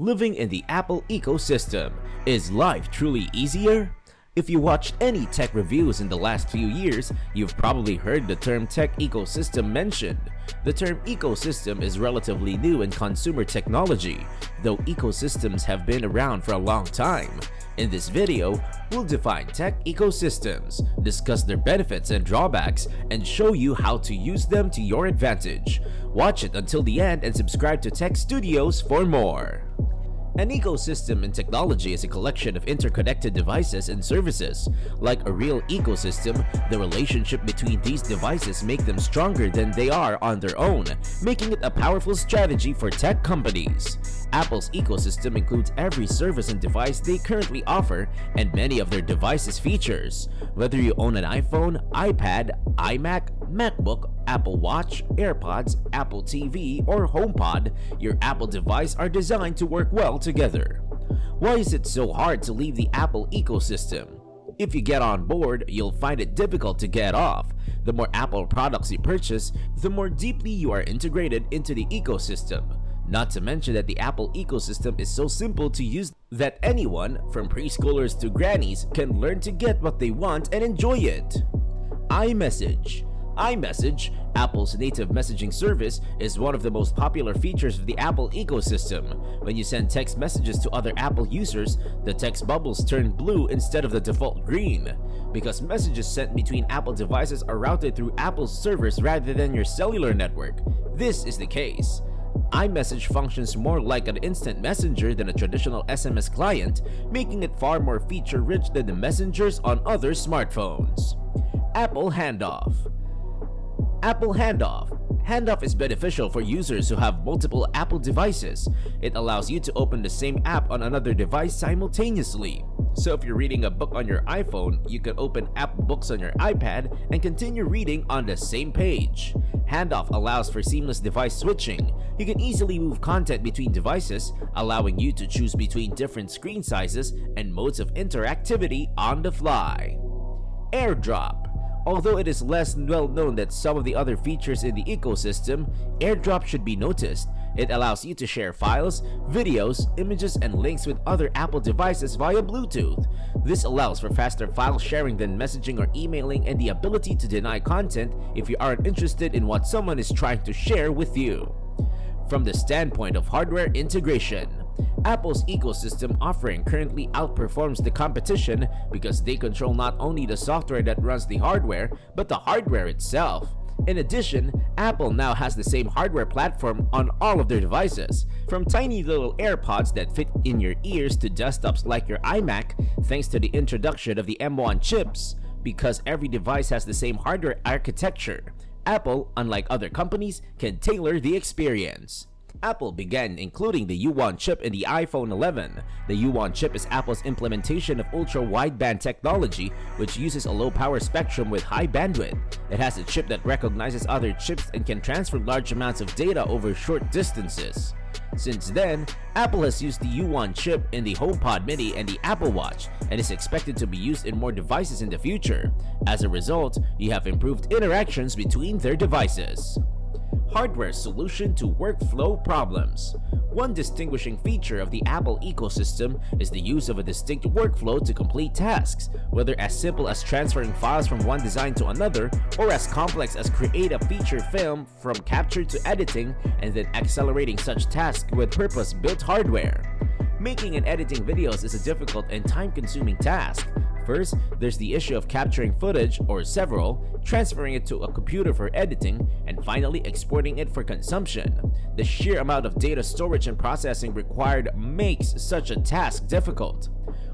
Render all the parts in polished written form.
Living in the Apple ecosystem, is life truly easier? If you watched any tech reviews in the last few years, you've probably heard the term tech ecosystem mentioned. The term ecosystem is relatively new in consumer technology, though ecosystems have been around for a long time. In this video, we'll define tech ecosystems, discuss their benefits and drawbacks, and show you how to use them to your advantage. Watch it until the end and subscribe to Tech Studios for more. An ecosystem in technology is a collection of interconnected devices and services. Like a real ecosystem, the relationship between these devices make them stronger than they are on their own, making it a powerful strategy for tech companies. Apple's ecosystem includes every service and device they currently offer and many of their devices' features. Whether you own an iPhone, iPad, iMac, MacBook, Apple Watch, AirPods, Apple TV, or HomePod, your Apple device are designed to work well together. Why is it so hard to leave the Apple ecosystem? If you get on board, you'll find it difficult to get off. The more Apple products you purchase, the more deeply you are integrated into the ecosystem. Not to mention that the Apple ecosystem is so simple to use that anyone, from preschoolers to grannies, can learn to get what they want and enjoy it. iMessage. iMessage, Apple's native messaging service, is one of the most popular features of the Apple ecosystem. When you send text messages to other Apple users, the text bubbles turn blue instead of the default green. Because messages sent between Apple devices are routed through Apple's servers rather than your cellular network, this is the case. iMessage functions more like an instant messenger than a traditional SMS client, making it far more feature-rich than the messengers on other smartphones. Apple Handoff. Apple Handoff. Handoff is beneficial for users who have multiple Apple devices. It allows you to open the same app on another device simultaneously. So if you're reading a book on your iPhone, you can open Apple Books on your iPad and continue reading on the same page. Handoff allows for seamless device switching. You can easily move content between devices, allowing you to choose between different screen sizes and modes of interactivity on the fly. AirDrop. Although it is less well known than some of the other features in the ecosystem, AirDrop should be noticed. It allows you to share files, videos, images, and links with other Apple devices via Bluetooth. This allows for faster file sharing than messaging or emailing and the ability to deny content if you aren't interested in what someone is trying to share with you. From the standpoint of hardware integration, Apple's ecosystem offering currently outperforms the competition because they control not only the software that runs the hardware, but the hardware itself. In addition, Apple now has the same hardware platform on all of their devices, from tiny little AirPods that fit in your ears to desktops like your iMac, thanks to the introduction of the M1 chips. Because every device has the same hardware architecture, Apple, unlike other companies, can tailor the experience. Apple began including the U1 chip in the iPhone 11. The U1 chip is Apple's implementation of ultra-wideband technology, which uses a low-power spectrum with high bandwidth. It has a chip that recognizes other chips and can transfer large amounts of data over short distances. Since then, Apple has used the U1 chip in the HomePod Mini and the Apple Watch, and is expected to be used in more devices in the future. As a result, you have improved interactions between their devices. Hardware solution to workflow problems. One distinguishing feature of the Apple ecosystem is the use of a distinct workflow to complete tasks, whether as simple as transferring files from one design to another, or as complex as create a feature film from capture to editing and then accelerating such tasks with purpose-built hardware. Making and editing videos is a difficult and time-consuming task. First, there's the issue of capturing footage, or several, transferring it to a computer for editing, and finally exporting it for consumption. The sheer amount of data storage and processing required makes such a task difficult.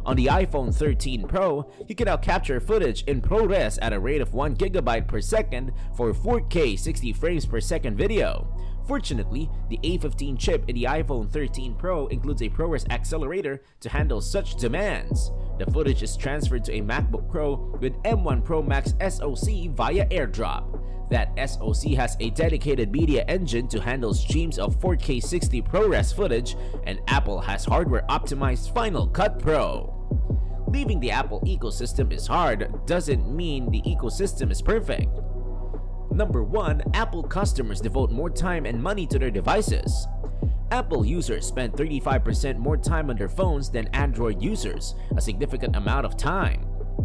On the iPhone 13 Pro, you can now capture footage in ProRes at a rate of 1 GB per second for 4K 60 frames per second video. Fortunately, the A15 chip in the iPhone 13 Pro includes a ProRes accelerator to handle such demands. The footage is transferred to a MacBook Pro with M1 Pro Max SoC via AirDrop. That SoC has a dedicated media engine to handle streams of 4K 60 ProRes footage, and Apple has hardware-optimized Final Cut Pro. Leaving the Apple ecosystem is hard doesn't mean the ecosystem is perfect. Number 1, Apple customers devote more time and money to their devices. Apple users spend 35% more time on their phones than Android users, a significant amount of time.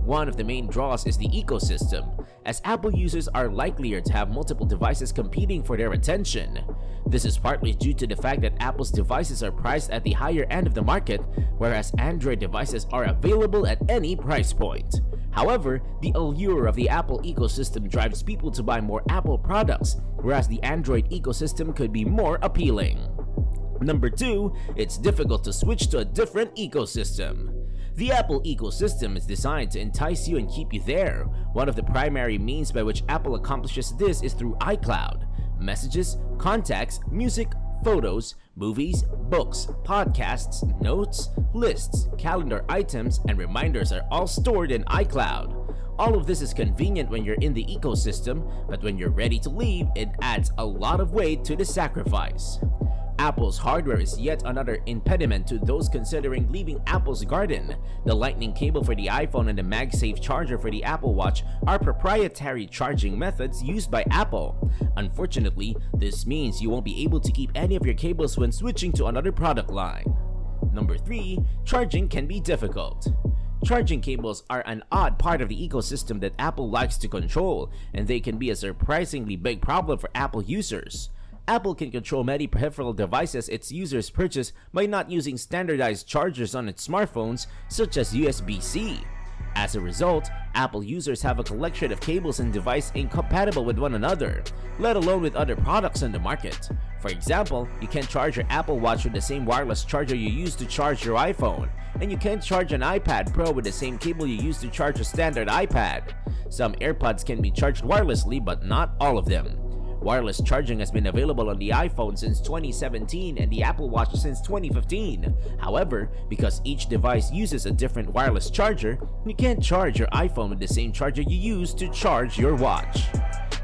One of the main draws is the ecosystem, as Apple users are likelier to have multiple devices competing for their attention. This is partly due to the fact that Apple's devices are priced at the higher end of the market, whereas Android devices are available at any price point. However, the allure of the Apple ecosystem drives people to buy more Apple products, whereas the Android ecosystem could be more appealing. Number 2, it's difficult to switch to a different ecosystem. The Apple ecosystem is designed to entice you and keep you there. One of the primary means by which Apple accomplishes this is through iCloud. Messages, contacts, music, photos, movies, books, podcasts, notes, lists, calendar items, and reminders are all stored in iCloud. All of this is convenient when you're in the ecosystem, but when you're ready to leave, it adds a lot of weight to the sacrifice. Apple's hardware is yet another impediment to those considering leaving Apple's garden. The lightning cable for the iPhone and the MagSafe charger for the Apple Watch are proprietary charging methods used by Apple. Unfortunately, this means you won't be able to keep any of your cables when switching to another product line. Number 3, charging can be difficult. Charging cables are an odd part of the ecosystem that Apple likes to control, and they can be a surprisingly big problem for Apple users. Apple can control many peripheral devices its users purchase by not using standardized chargers on its smartphones, such as USB-C. As a result, Apple users have a collection of cables and devices incompatible with one another, let alone with other products on the market. For example, you can't charge your Apple Watch with the same wireless charger you use to charge your iPhone, and you can't charge an iPad Pro with the same cable you use to charge a standard iPad. Some AirPods can be charged wirelessly, but not all of them. Wireless charging has been available on the iPhone since 2017 and the Apple Watch since 2015. However, because each device uses a different wireless charger, you can't charge your iPhone with the same charger you use to charge your watch.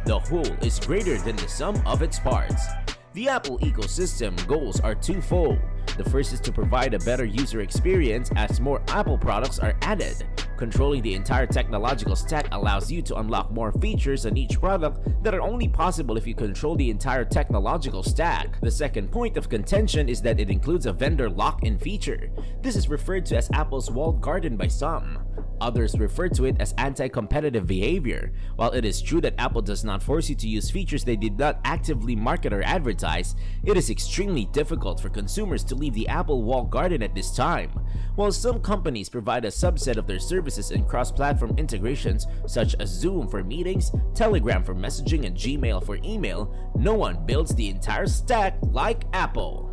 The whole is greater than the sum of its parts. The Apple ecosystem goals are twofold. The first is to provide a better user experience as more Apple products are added. Controlling the entire technological stack allows you to unlock more features on each product that are only possible if you control the entire technological stack. The second point of contention is that it includes a vendor lock-in feature. This is referred to as Apple's walled garden by some. Others refer to it as anti-competitive behavior. While it is true that Apple does not force you to use features they did not actively market or advertise, it is extremely difficult for consumers to leave the Apple walled garden at this time. While some companies provide a subset of their services in cross-platform integrations such as Zoom for meetings, Telegram for messaging, and Gmail for email, no one builds the entire stack like Apple.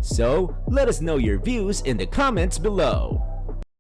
So, let us know your views in the comments below.